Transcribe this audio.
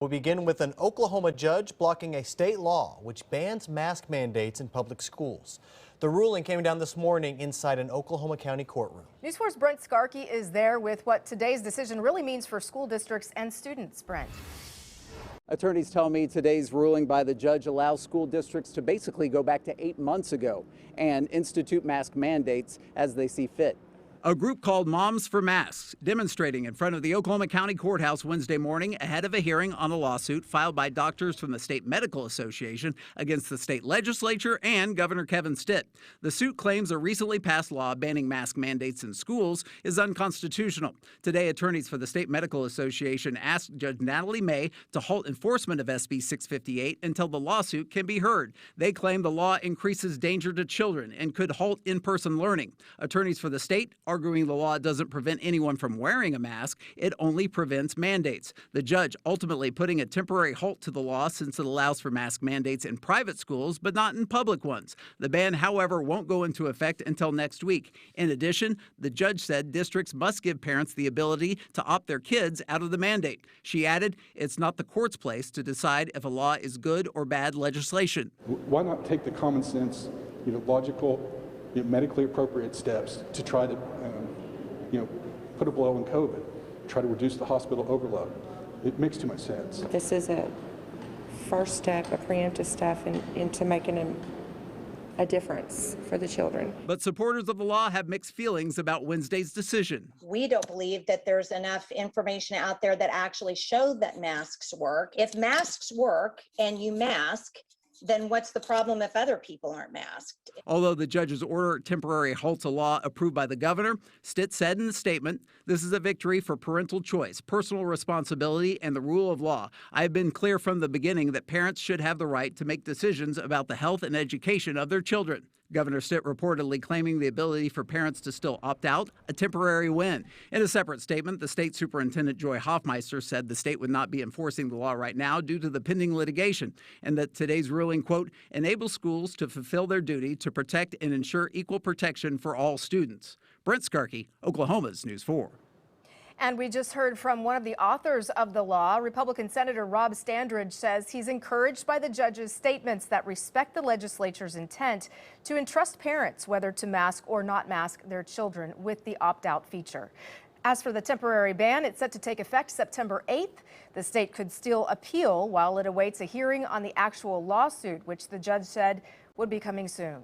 We begin with an Oklahoma judge blocking a state law which bans mask mandates in public schools. The ruling came down this morning inside an Oklahoma County courtroom. News 4's Brent Skarkey is there with what today's decision really means for school districts and students. Brent. Attorneys tell me today's ruling by the judge allows school districts to basically go back to 8 months ago and institute mask mandates as they see fit. A group called Moms for Masks demonstrating in front of the Oklahoma County Courthouse Wednesday morning ahead of a hearing on a lawsuit filed by doctors from the State Medical Association against the state legislature and Governor Kevin Stitt. The suit claims a recently passed law banning mask mandates in schools is unconstitutional. Today, attorneys for the State Medical Association asked Judge Natalie May to halt enforcement of SB 658 until the lawsuit can be heard. They claim the law increases danger to children and could halt in-person learning. Attorneys for the state arguing the law doesn't prevent anyone from wearing a mask, it only prevents mandates. The judge ultimately putting a temporary halt to the law since it allows for mask mandates in private schools but not in public ones. The ban, however, won't go into effect until next week. In addition, the judge said districts must give parents the ability to opt their kids out of the mandate. She added, it's not the court's place to decide if a law is good or bad legislation. Why not take the common sense, logical, medically appropriate steps to try to, put a blow on COVID, try to reduce the hospital overload. It makes too much sense. This is a first step, a preemptive step into making a difference for the children. But supporters of the law have mixed feelings about Wednesday's decision. We don't believe that there's enough information out there that actually show that masks work. If masks work and you mask, then what's the problem if other people aren't masked? Although the judge's order temporarily halts a law approved by the governor, Stitt said in the statement, this is a victory for parental choice, personal responsibility, and the rule of law. I have been clear from the beginning that parents should have the right to make decisions about the health and education of their children. Governor Stitt reportedly claiming the ability for parents to still opt out, a temporary win. In a separate statement, the state superintendent Joy Hoffmeister said the state would not be enforcing the law right now due to the pending litigation, and that today's ruling, quote, enables schools to fulfill their duty to protect and ensure equal protection for all students. Brent Skarkey, Oklahoma's News 4. And we just heard from one of the authors of the law. Republican Senator Rob Standridge says he's encouraged by the judge's statements that respect the legislature's intent to entrust parents whether to mask or not mask their children with the opt-out feature. As for the temporary ban, it's set to take effect September 8th. The state could still appeal while it awaits a hearing on the actual lawsuit, which the judge said would be coming soon.